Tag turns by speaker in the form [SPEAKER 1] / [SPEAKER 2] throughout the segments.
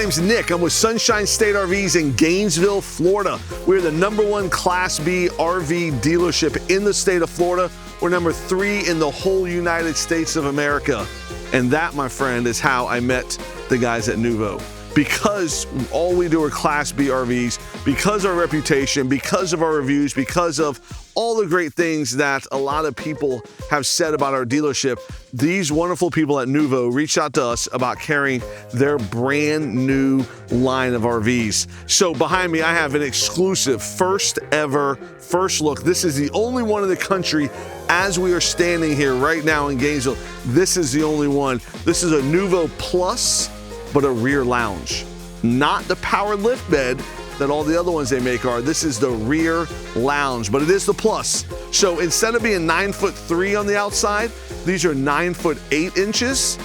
[SPEAKER 1] name's Nick. I'm with Sunshine State RVs in Gainesville, Florida. We're the #1 Class B RV dealership in the state of Florida. We're #3 in the whole United States of America. And that, my friend, is how I met the guys at Noovo. Because all we do are Class B RVs, because of our reputation, because of our reviews, because of all the great things that a lot of people have said about our dealership, these wonderful people at Noovo reached out to us about carrying their brand new line of RVs. So behind me, I have an exclusive first ever first look. This is the only one in the country as we are standing here right now in Gainesville. This is the only one. This is a Noovo PLUS, but a rear lounge. Not the powered lift bed that all the other ones they make are. This is the rear lounge, but it is the Plus. So instead of being 9'3" on the outside, these are 9'8".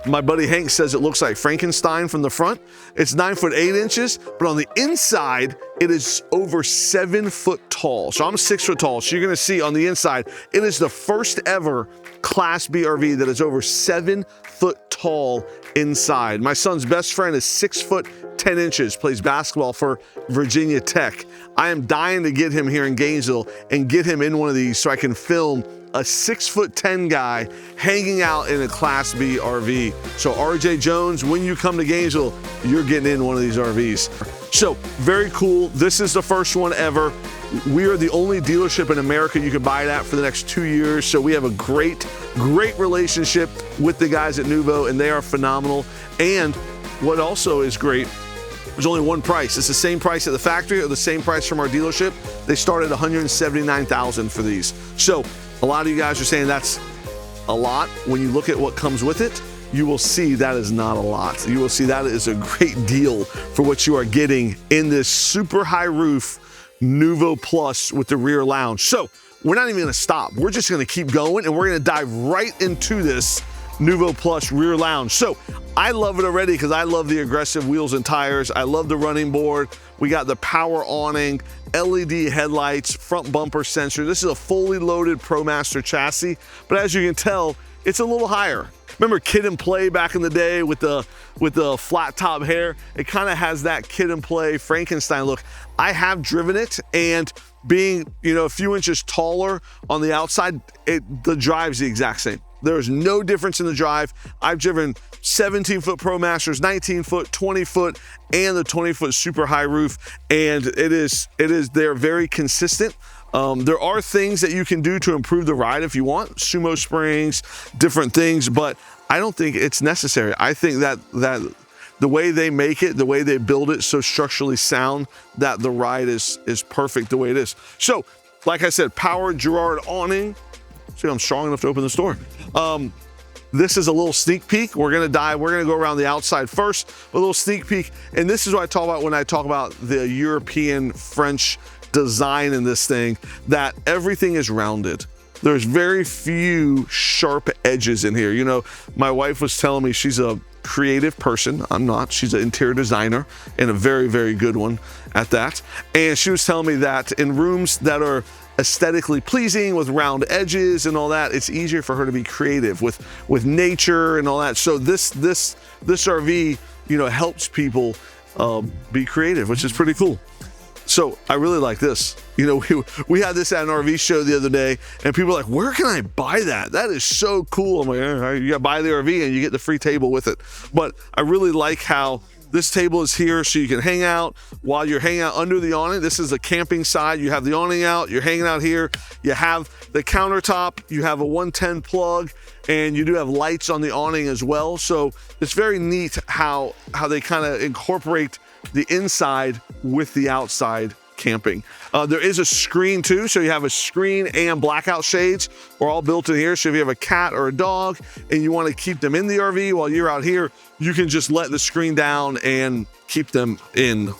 [SPEAKER 1] My buddy Hank says it looks like Frankenstein from the front. It's 9'8", but on the inside, it is over 7 foot tall. So I'm 6 foot tall. So you're gonna see on the inside, it is the first ever Class B RV that is over 7 foot tall inside. My son's best friend is 6'10", plays basketball for Virginia Tech. I am dying to get him here in Gainesville and get him in one of these so I can film a 6'10" guy hanging out in a Class B RV. So RJ Jones, when you come to Gainesville, you're getting in one of these RVs. So very cool. This is the first one ever. We are the only dealership in America you can buy it at for the next 2 years. So we have a great relationship with the guys at Noovo, and they are phenomenal. And what also is great, there's only one price. It's the same price at the factory or the same price from our dealership. They start at $179,000 for these. So a lot of you guys are saying that's a lot. When you look at what comes with it, you will see that is not a lot. You will see that is a great deal for what you are getting in this super high roof Noovo Plus with the rear lounge. So we're not even gonna stop. We're just gonna keep going, and we're gonna dive right into this Noovo Plus rear lounge. So I love it already because I love the aggressive wheels and tires. I love the running board. We got the power awning, LED headlights, front bumper sensor. This is a fully loaded ProMaster chassis, but as you can tell, it's a little higher. Remember Kid and Play back in the day with the flat top hair? It kind of has that Kid and Play Frankenstein look. I have driven it, and being, you know, a few inches taller on the outside, the drive's the exact same. There's no difference in the drive. I've driven 17-foot ProMasters, 19-foot, 20-foot, and the 20-foot super high roof, and they're very consistent. There are things that you can do to improve the ride if you want, sumo springs, different things, but I don't think it's necessary. I think that the way they make it, the way they build it so structurally sound, that the ride is perfect the way it is. So, like I said, powered Girard awning. See, I'm strong enough to open this door. This is a little sneak peek. We're gonna go around the outside first, a little sneak peek. And this is what I talk about when I talk about the European French design in this thing, that everything is rounded. There's very few sharp edges in here. You know, my wife was telling me she's a creative person. I'm not. She's an interior designer, and a very, very good one at that. And she was telling me that in rooms that are aesthetically pleasing with round edges and all that, it's easier for her to be creative with nature and all that. So this RV, you know, helps people be creative, which is pretty cool. So I really like this. You know, we had this at an RV show the other day, and people are like, where can I buy that? That is so cool. I'm like, you gotta buy the RV and you get the free table with it. But I really like how this table is here so you can hang out while you're hanging out under the awning. This is the camping side. You have the awning out, you're hanging out here. You have the countertop, you have a 110 plug, and you do have lights on the awning as well. So it's very neat how they kind of incorporate the inside with the outside camping. There is a screen too, so you have a screen and blackout shades are all built in here. So if you have a cat or a dog and you want to keep them in the RV while you're out here, you can just let the screen down and keep them in.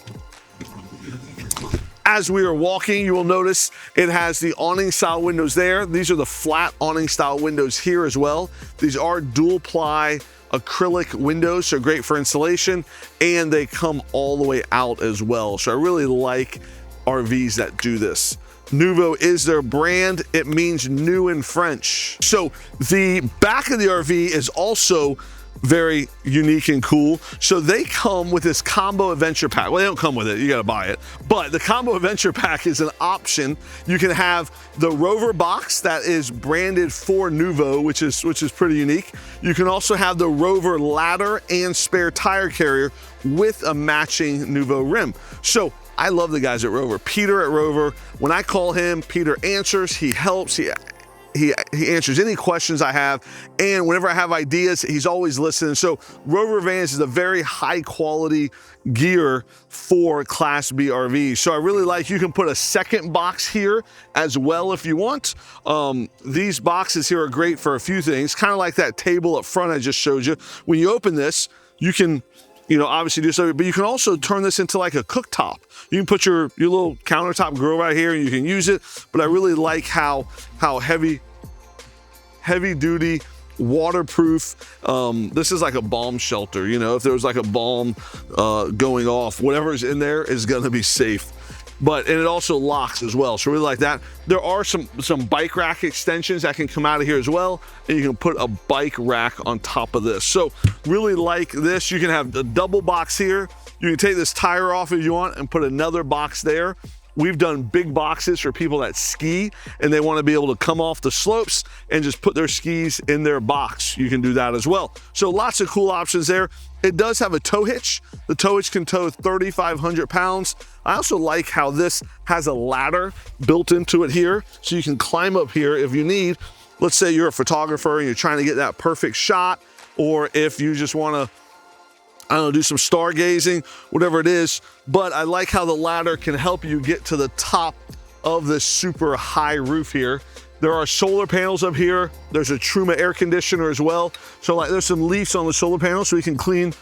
[SPEAKER 1] As we are walking, you will notice it has the awning style windows there. These are the flat awning style windows here as well. These are dual ply acrylic windows, so great for installation, and they come all the way out as well. So I really like RVs that do this. Noovo is their brand. It means new in French. So the back of the RV is also very unique and cool. So they come with this combo adventure pack. Well, they don't come with it, you gotta buy it. But the combo adventure pack is an option. You can have the Rover box that is branded for Noovo, which is pretty unique. You can also have the Rover ladder and spare tire carrier with a matching Noovo rim. So I love the guys at Rover. Peter at Rover, when I call him, Peter answers, he helps, he answers any questions I have, and whenever I have ideas, he's always listening. So Rover Vans is a very high quality gear for Class B RVs. So I really like, you can put a second box here as well if you want. These boxes here are great for a few things, kind of like that table up front I just showed you. When you open this, you can, you know, obviously do something, but you can also turn this into like a cooktop. You can put your little countertop grill right here and you can use it. But I really like how heavy duty, waterproof. This is like a bomb shelter. You know, if there was like a bomb going off, whatever's in there is gonna be safe. And it also locks as well. So I really like that. There are some bike rack extensions that can come out of here as well. And you can put a bike rack on top of this. So really like this. You can have a double box here. You can take this tire off if you want and put another box there. We've done big boxes for people that ski and they want to be able to come off the slopes and just put their skis in their box. You can do that as well. So lots of cool options there. It does have a tow hitch. The tow hitch can tow 3,500 pounds. I also like how this has a ladder built into it here. So you can climb up here if you need. Let's say you're a photographer and you're trying to get that perfect shot, or if you just want to, I don't know, do some stargazing, whatever it is. But I like how the ladder can help you get to the top of this super high roof here. There are solar panels up here. There's a Truma air conditioner as well. So like there's some leaves on the solar panels so we can clean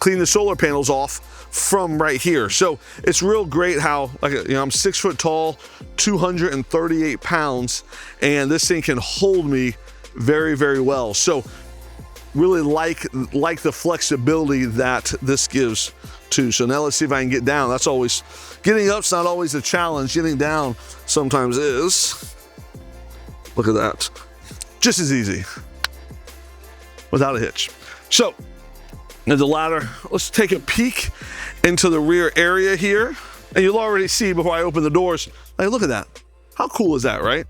[SPEAKER 1] the solar panels off from right here. So it's real great how, like, you know, I'm 6 foot tall, 238 pounds, and this thing can hold me very, very well. So really like the flexibility that this gives too. So now let's see if I can get down. That's always, getting up's not always a challenge. Getting down sometimes is. Look at that. Just as easy without a hitch. So there's the ladder. Let's take a peek into the rear area here. And you'll already see before I open the doors, like, look at that. How cool is that, right?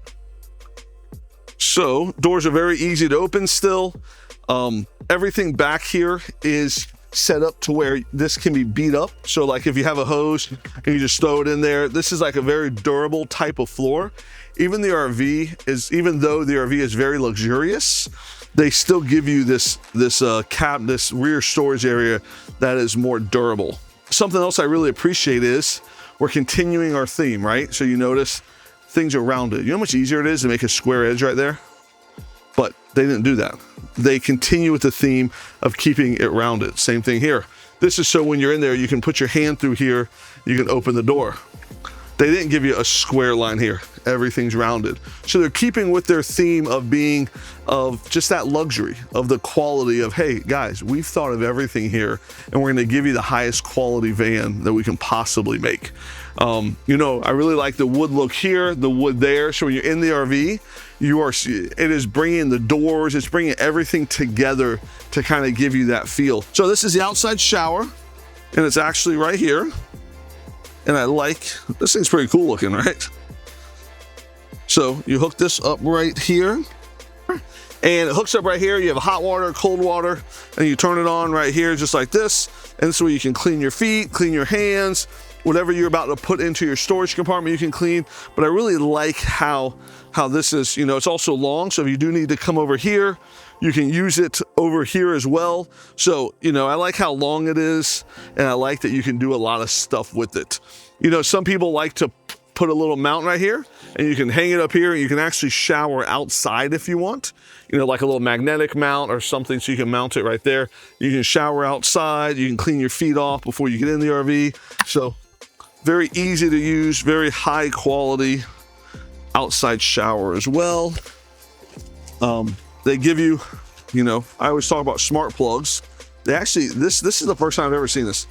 [SPEAKER 1] So doors are very easy to open still. Everything back here is set up to where this can be beat up. So like if you have a hose and you just throw it in there, this is like a very durable type of floor. Even though the RV is very luxurious, they still give you this rear storage area that is more durable. Something else I really appreciate is we're continuing our theme, right? So you notice things are rounded. You know how much easier it is to make a square edge right there? But they didn't do that. They continue with the theme of keeping it rounded. Same thing here. This is so when you're in there, you can put your hand through here, you can open the door. They didn't give you a square line here. Everything's rounded. So they're keeping with their theme of being, of just that luxury, of the quality of, hey guys, we've thought of everything here and we're gonna give you the highest quality van that we can possibly make. You know, I really like the wood look here, the wood there. So when you're in the RV, it is bringing the doors, it's bringing everything together to kind of give you that feel. So this is the outside shower and it's actually right here. And I like, this thing's pretty cool looking, right? So you hook this up right here and it hooks up right here. You have hot water, cold water, and you turn it on right here just like this. And so you can clean your feet, clean your hands, whatever you're about to put into your storage compartment, you can clean. But I really like how this is, you know, it's also long. So if you do need to come over here, you can use it over here as well. So, you know, I like how long it is and I like that you can do a lot of stuff with it. You know, some people like to put a little mount right here and you can hang it up here and you can actually shower outside if you want. You know, like a little magnetic mount or something so you can mount it right there. You can shower outside, you can clean your feet off before you get in the RV. So very easy to use, very high quality outside shower as well. They give you, you know, I always talk about smart plugs. They actually, this is the first time I've ever seen this.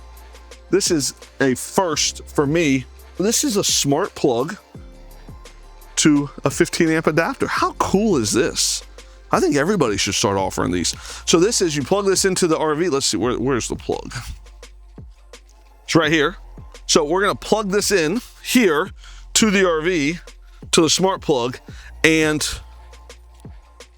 [SPEAKER 1] This is a first for me. This is a smart plug to a 15 amp adapter. How cool is this? I think everybody should start offering these. So this is, you plug this into the RV. Let's see, where's the plug? It's right here. So we're gonna plug this in here to the RV, to the smart plug, and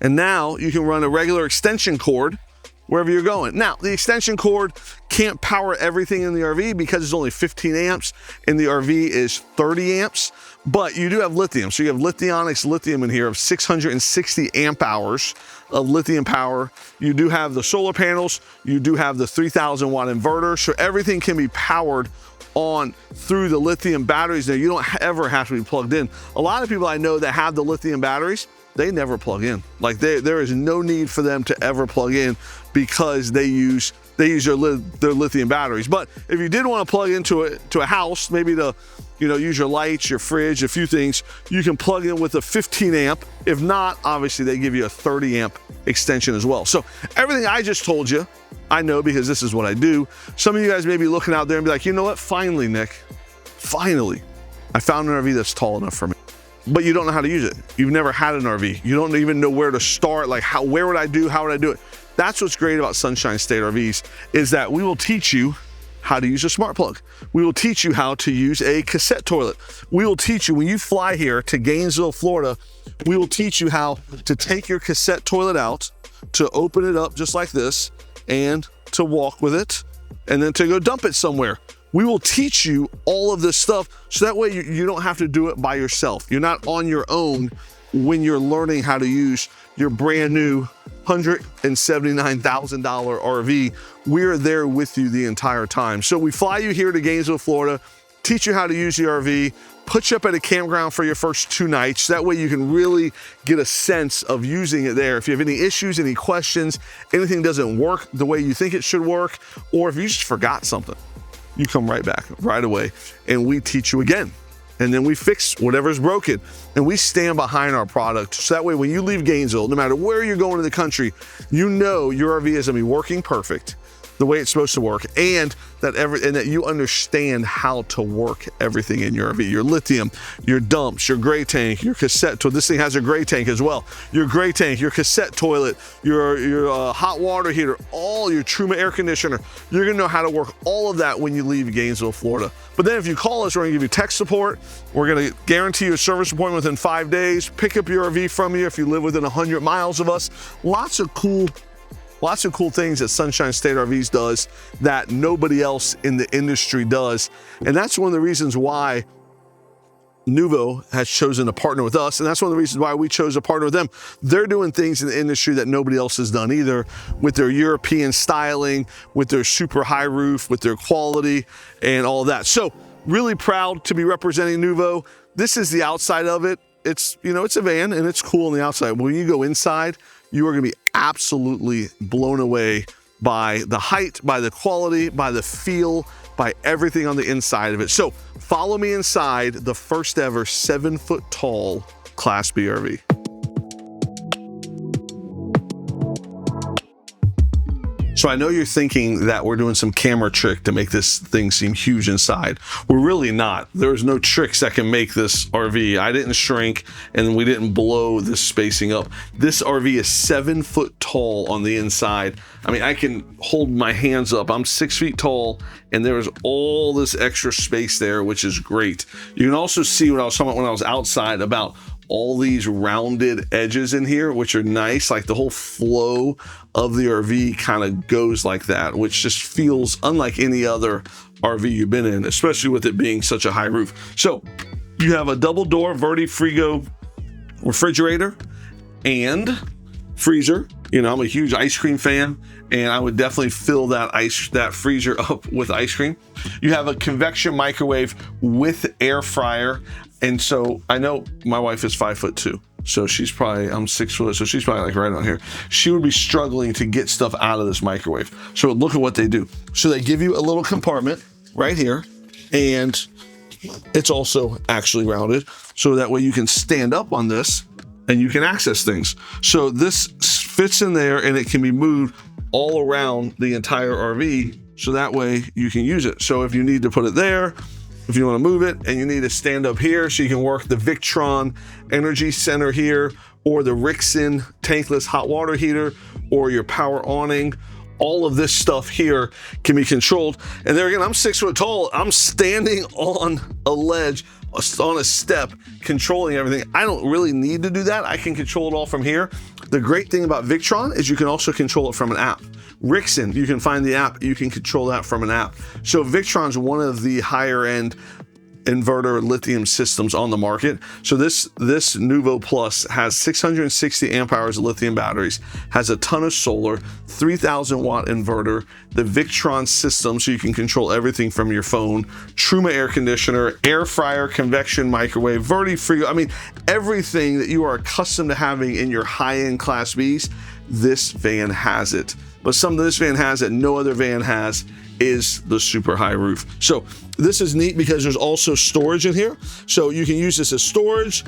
[SPEAKER 1] now you can run a regular extension cord wherever you're going. Now, the extension cord can't power everything in the RV because it's only 15 amps and the RV is 30 amps, but you do have lithium. So you have Lithionics lithium in here of 660 amp hours of lithium power. You do have the solar panels. You do have the 3,000 watt inverter. So everything can be powered on through the lithium batteries. Now, you don't ever have to be plugged in. A lot of people I know that have the lithium batteries, they never plug in. Like there is no need for them to ever plug in because they use their lithium batteries. But if you did want to plug into a house, maybe to use your lights, your fridge, a few things, you can plug in with a 15 amp. If not, obviously they give you a 30 amp extension as well. So everything I just told you, I know because this is what I do. Some of you guys may be looking out there and be like, you know what? Finally, Nick, finally, I found an RV that's tall enough for me. But you don't know how to use it. You've never had an RV. You don't even know where to start. Like where would I do? How would I do it? That's what's great about Sunshine State RVs, is that we will teach you how to use a smart plug. We will teach you how to use a cassette toilet. We will teach you, when you fly here to Gainesville, Florida, we will teach you how to take your cassette toilet out, to open it up just like this, and to walk with it, and then to go dump it somewhere. We will teach you all of this stuff so that way you don't have to do it by yourself. You're not on your own when you're learning how to use your brand new $179,000 RV. We're there with you the entire time. So we fly you here to Gainesville, Florida, teach you how to use the RV, put you up at a campground for your first 2 nights. That way you can really get a sense of using it there. If you have any issues, any questions, anything doesn't work the way you think it should work, or if you just forgot something, you come right back right away and we teach you again. And then we fix whatever's broken and we stand behind our product. So that way, when you leave Gainesville, no matter where you're going in the country, you know your RV is gonna be working perfect, the way it's supposed to work, and that you understand how to work everything in your RV. Your lithium, your dumps, your gray tank, your cassette toilet. This thing has a gray tank as well. Your gray tank, your cassette toilet, your hot water heater, all your Truma air conditioner. You're gonna know how to work all of that when you leave Gainesville, Florida. But then if you call us, we're gonna give you tech support. We're gonna guarantee you a service appointment within 5 days, pick up your RV from you if you live within 100 miles of us. Lots of cool things that Sunshine State RVs does that nobody else in the industry does. And that's one of the reasons why Noovo has chosen to partner with us. And that's one of the reasons why we chose to partner with them. They're doing things in the industry that nobody else has done either, with their European styling, with their super high roof, with their quality and all of that. So really proud to be representing Noovo. This is the outside of it. It's, it's a van and it's cool on the outside. When you go inside, you are gonna be absolutely blown away by the height, by the quality, by the feel, by everything on the inside of it. So follow me inside the first ever 7-foot tall Class B RV. So I know you're thinking that we're doing some camera trick to make this thing seem huge inside. We're really not. There's no tricks that can make this RV. I didn't shrink and we didn't blow this spacing up. This RV is 7 foot tall on the inside. I mean, I can hold my hands up. I'm 6 feet tall and there's all this extra space there, which is great. You can also see what I was talking about when I was outside about all these rounded edges in here, which are nice. Like the whole flow of the RV kind of goes like that, which just feels unlike any other RV you've been in, especially with it being such a high roof. So you have a double door Verti-Frigo refrigerator and freezer. I'm a huge ice cream fan, and I would definitely fill that freezer up with ice cream. You have a convection microwave with air fryer. And so I know my wife is 5'2", so I'm 6 foot, so she's probably like right on here. She would be struggling to get stuff out of this microwave. So look at what they do. So they give you a little compartment right here, and it's also actually rounded, so that way you can stand up on this and you can access things. So this fits in there and it can be moved all around the entire RV, so that way you can use it. So if you need to put it there, if you want to move it and you need to stand up here so you can work the Victron Energy Center here, or the Rixon tankless hot water heater, or your power awning. All of this stuff here can be controlled. And there again, I'm 6 foot tall. I'm standing on a ledge, on a step, controlling everything. I don't really need to do that. I can control it all from here. The great thing about Victron is you can also control it from an app. Rixon, you can find the app, you can control that from an app. So Victron's one of the higher end inverter lithium systems on the market. So this Noovo Plus has 660 amp hours of lithium batteries, has a ton of solar, 3,000 watt inverter, the Victron system, so you can control everything from your phone, Truma air conditioner, air fryer, convection microwave, verti-free, I mean, everything that you are accustomed to having in your high-end Class Bs, this van has it. But something this van has that no other van has is the super high roof. So this is neat because there's also storage in here. So you can use this as storage.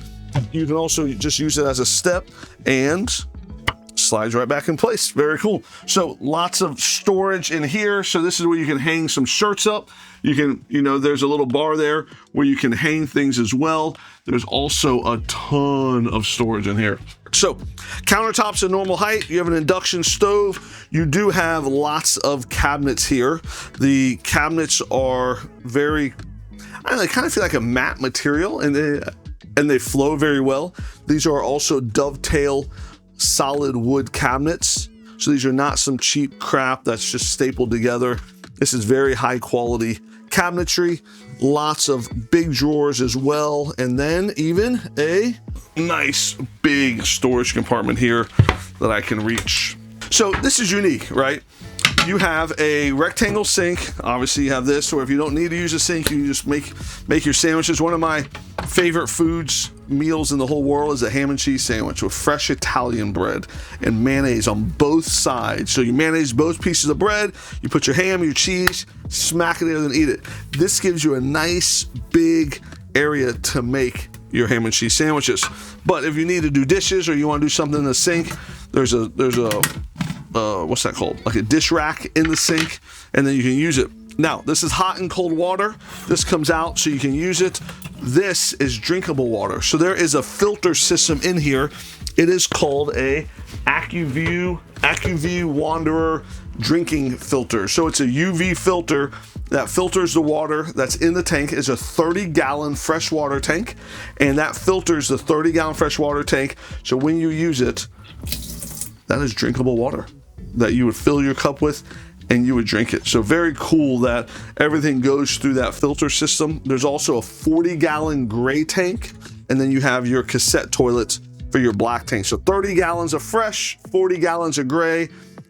[SPEAKER 1] You can also just use it as a step and slides right back in place. Very cool. So lots of storage in here. So this is where you can hang some shirts up. You can, you know, there's a little bar there where you can hang things as well. There's also a ton of storage in here. So countertops at normal height. You have an induction stove. You do have lots of cabinets here. The cabinets are very, I don't know, they kind of feel like a matte material, and they flow very well. These are also dovetail solid wood cabinets. So these are not some cheap crap that's just stapled together. This is very high quality cabinetry, lots of big drawers as well, and then even a nice big storage compartment here that I can reach. So this is unique, right? You have a rectangle sink. Obviously you have this, or if you don't need to use a sink, you can just make your sandwiches. One of my favorite meals in the whole world is a ham and cheese sandwich with fresh Italian bread and mayonnaise on both sides. So you mayonnaise both pieces of bread, you put your ham, your cheese, smack it in and eat it. This gives you a nice big area to make your ham and cheese sandwiches. But if you need to do dishes or you want to do something in the sink, there's a what's that called? Like a dish rack in the sink, and then you can use it. Now, this is hot and cold water. This comes out so you can use it. This is drinkable water. So there is a filter system in here. It is called a Acuva Wanderer drinking filter. So it's a UV filter that filters the water that's in the tank. It's a 30-gallon freshwater tank, and that filters the 30-gallon freshwater tank. So when you use it, that is drinkable water that you would fill your cup with and you would drink it. So very cool that everything goes through that filter system. There's also a 40-gallon gray tank, and then you have your cassette toilet for your black tank. So 30 gallons of fresh, 40 gallons of gray,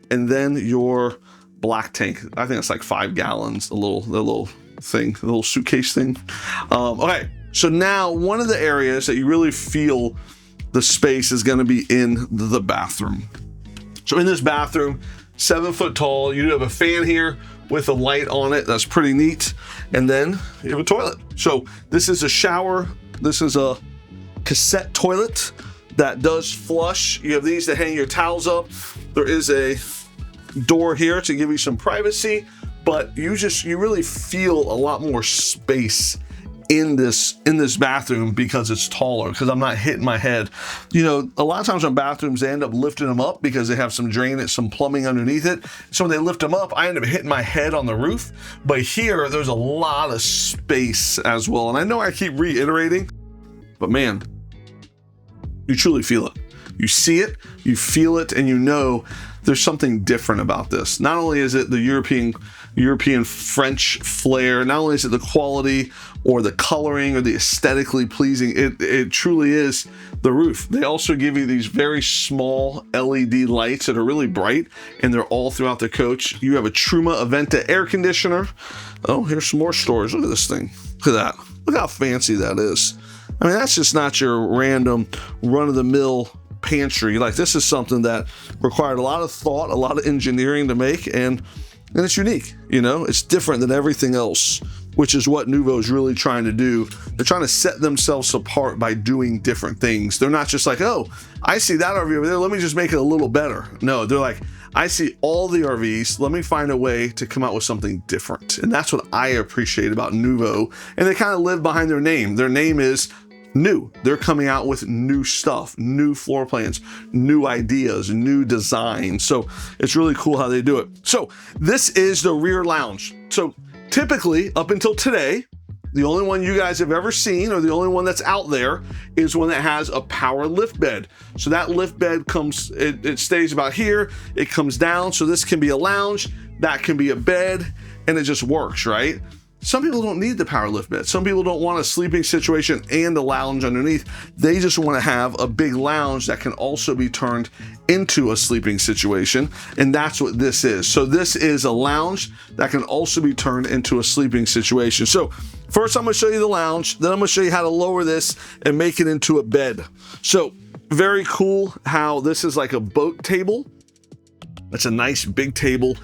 [SPEAKER 1] and then your black tank. I think it's like 5 gallons, the little thing, the little suitcase thing. Okay, so now one of the areas that you really feel the space is gonna be in the bathroom. So in this bathroom, 7 foot tall, you do have a fan here with a light on it. That's pretty neat. And then you have a toilet. So this is a shower. This is a cassette toilet that does flush. You have these to hang your towels up. There is a door here to give you some privacy, but you really feel a lot more space in this bathroom because it's taller, because I'm not hitting my head. You know, a lot of times on bathrooms, they end up lifting them up because they have some drainage, some plumbing underneath it. So when they lift them up, I end up hitting my head on the roof. But here, there's a lot of space as well. And I know I keep reiterating, but man, you truly feel it. You see it, you feel it, and you know there's something different about this. Not only is it the European French flair, not only is it the quality or the coloring or the aesthetically pleasing, it truly is the roof. They also give you these very small LED lights that are really bright, and they're all throughout the coach. You have a Truma Aventa air conditioner. Oh, here's some more storage. Look at this thing. Look at that. Look how fancy that is. I mean, that's just not your random run-of-the-mill pantry. Like, this is something that required a lot of thought, a lot of engineering to make, and it's unique. You know, it's different than everything else, which is what Noovo is really trying to do. They're trying to set themselves apart by doing different things. They're not just like, oh, I see that RV over there, let me just make it a little better. No, they're like, I see all the RVs. Let me find a way to come out with something different. And that's what I appreciate about Noovo. And they kind of live behind their name. Their name is new. They're coming out with new stuff, new floor plans, new ideas, new designs. So it's really cool how they do it. So this is the rear lounge. So typically up until today, the only one you guys have ever seen, or the only one that's out there, is one that has a power lift bed. So that lift bed comes, it stays about here, it comes down. So this can be a lounge, that can be a bed, and it just works, right? Some people don't need the power lift bed. Some people don't want a sleeping situation and a lounge underneath. They just want to have a big lounge that can also be turned into a sleeping situation. And that's what this is. So this is a lounge that can also be turned into a sleeping situation. So first I'm going to show you the lounge, then I'm going to show you how to lower this and make it into a bed. So very cool how this is like a boat table. That's a nice big table.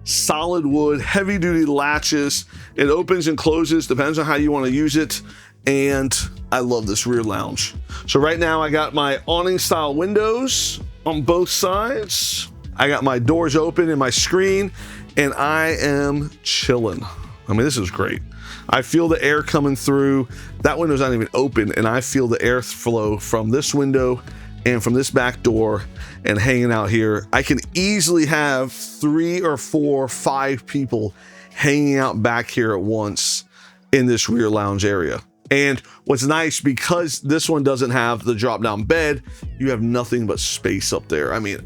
[SPEAKER 1] Solid wood, heavy duty latches. It opens and closes, depends on how you want to use it. And I love this rear lounge. So right now I got my awning style windows on both sides. I got my doors open and my screen, and I am chilling. I mean, this is great. I feel the air coming through. That window's not even open, and I feel the airflow from this window and from this back door and hanging out here. I can easily have 3 or 4, 5 people hanging out back here at once in this rear lounge area. And what's nice, because this one doesn't have the drop down bed, you have nothing but space up there. I mean,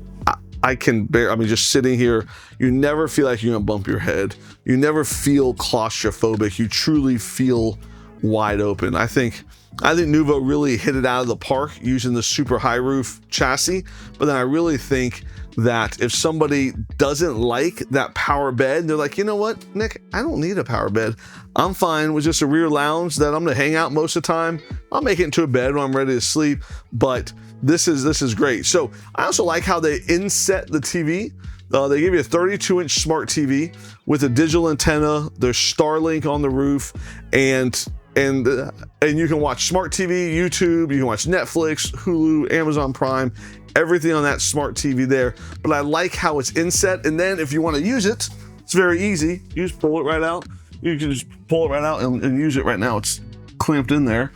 [SPEAKER 1] just sitting here, you never feel like you're gonna bump your head. You never feel claustrophobic. You truly feel wide open. I think Noovo really hit it out of the park using the super high roof chassis. But then I really think that if somebody doesn't like that power bed, they're like, you know what, Nick, I don't need a power bed. I'm fine with just a rear lounge that I'm gonna hang out most of the time. I'll make it into a bed when I'm ready to sleep. But this is great. So I also like how they inset the TV. They give you a 32-inch smart TV with a digital antenna. There's Starlink on the roof, and you can watch smart TV, YouTube, you can watch Netflix, Hulu, Amazon Prime, everything on that smart TV there. But I like how it's inset. And then if you want to use it, it's very easy. You just pull it right out. You can just pull it right out and use it right now. It's clamped in there.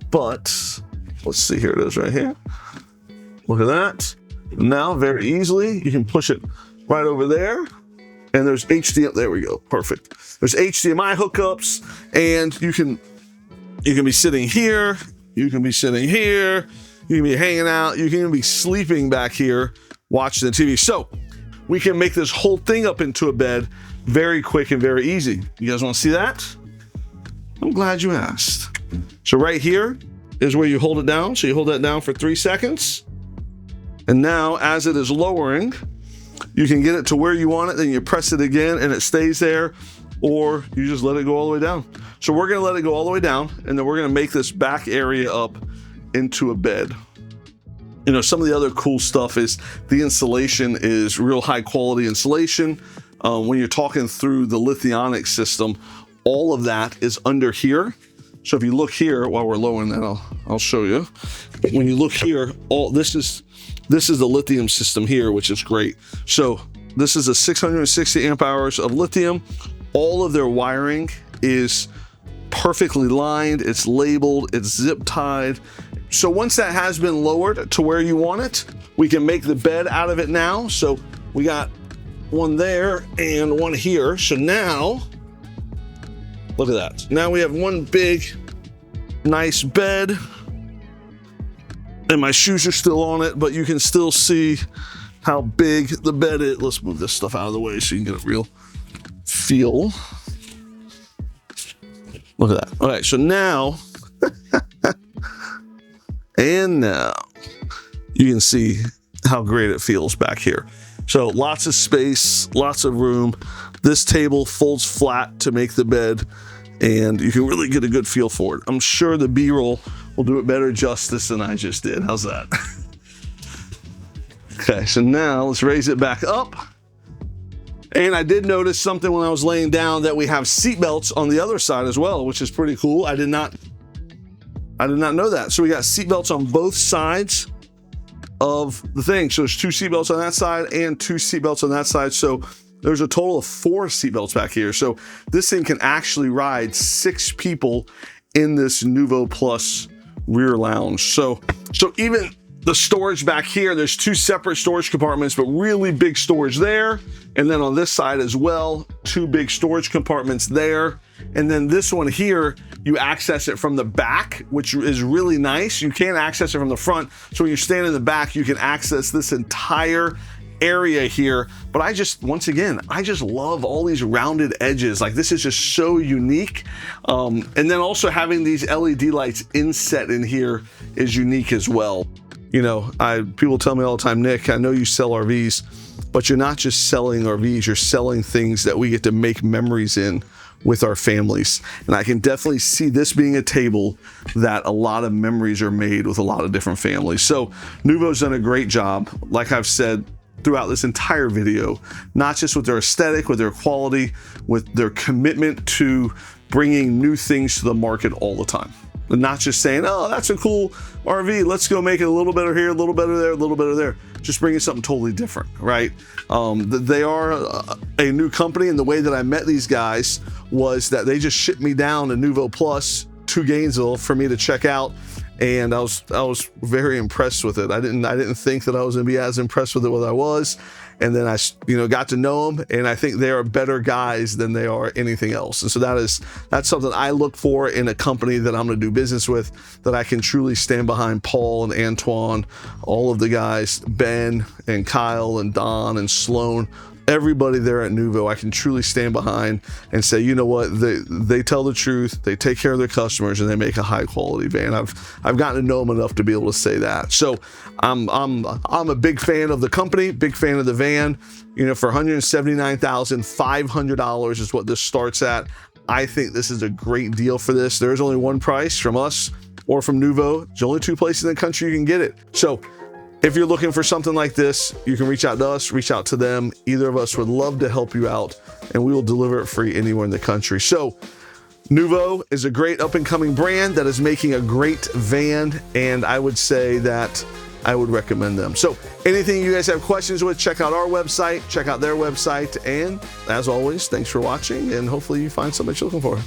[SPEAKER 1] But let's see, here it is right here. Look at that. Now very easily, you can push it right over there. And there's HDMI, there we go, perfect. There's HDMI hookups, and you can be sitting here, you can be sitting here, you can be hanging out, you can even be sleeping back here, watching the TV. So we can make this whole thing up into a bed very quick and very easy. You guys want to see that? I'm glad you asked. So right here is where you hold it down. So you hold that down for 3 seconds. And now as it is lowering, you can get it to where you want it, then you press it again and it stays there, or you just let it go all the way down. So we're gonna let it go all the way down, and then we're gonna make this back area up into a bed. You know, some of the other cool stuff is the insulation is real high quality insulation. When you're talking through the Lithionic system, all of that is under here. So if you look here, while we're lowering that, I'll show you. When you look here, this is the lithium system here, which is great. So this is a 660 amp hours of lithium. All of their wiring is perfectly lined, it's labeled, it's zip tied. So once that has been lowered to where you want it, we can make the bed out of it now. So we got one there and one here. So now, look at that. Now we have one big, nice bed. And my shoes are still on it, but you can still see how big the bed is. Let's move this stuff out of the way so you can get a real feel. Look at that. All right, so now, and now, you can see how great it feels back here. So lots of space, lots of room. This table folds flat to make the bed, and you can really get a good feel for it. I'm sure the B-roll will do it better justice than I just did. How's that? Okay, so now let's raise it back up. And I did notice something when I was laying down, that we have seat belts on the other side as well, which is pretty cool. I did not know that. So we got seat belts on both sides of the thing. So there's 2 seatbelts on that side and 2 seatbelts on that side. So there's a total of 4 seatbelts back here. So this thing can actually ride 6 people in this Noovo PLUS Rear Lounge. So even the storage back here, there's 2 separate storage compartments, but really big storage there. And then on this side as well, 2 big storage compartments there. And then this one here, you access it from the back, which is really nice. You can't access it from the front. So when you're standing in the back, you can access this entire area here. But once again, I just love all these rounded edges. Like, this is just so unique. And then also having these LED lights inset in here is unique as well. You know, people tell me all the time, Nick, I know you sell RVs, but you're not just selling RVs, you're selling things that we get to make memories in with our families. And I can definitely see this being a table that a lot of memories are made with a lot of different families. So Noovo's done a great job, like I've said throughout this entire video, not just with their aesthetic, with their quality, with their commitment to bringing new things to the market all the time. And not just saying, oh, that's a cool RV, let's go make it a little better here, a little better there, a little better there. Just bringing something totally different, right? They are a new company, and the way that I met these guys was that they just shipped me down a Noovo PLUS to Gainesville for me to check out, and I was very impressed with it. I didn't think that I was gonna be as impressed with it as I was. And then I got to know them, and I think they are better guys than they are anything else. And so that's something I look for in a company that I'm going to do business with, that I can truly stand behind Paul and Antoine, all of the guys, Ben and Kyle and Don and Sloan, everybody there at Noovo. I can truly stand behind and say, you know what, they tell the truth, they take care of their customers, and they make a high quality van. I've gotten to know them enough to be able to say that. So I'm a big fan of the company, big fan of the van. You know, for $179,500 is what this starts at. I think this is a great deal for this. There's only one price from us or from Noovo. There's only 2 places in the country you can get it. So if you're looking for something like this, you can reach out to us, reach out to them. Either of us would love to help you out, and we will deliver it free anywhere in the country. So Noovo is a great up-and-coming brand that is making a great van, and I would say that I would recommend them. So anything you guys have questions with, check out our website, check out their website, and as always, thanks for watching, and hopefully you find something that you're looking for.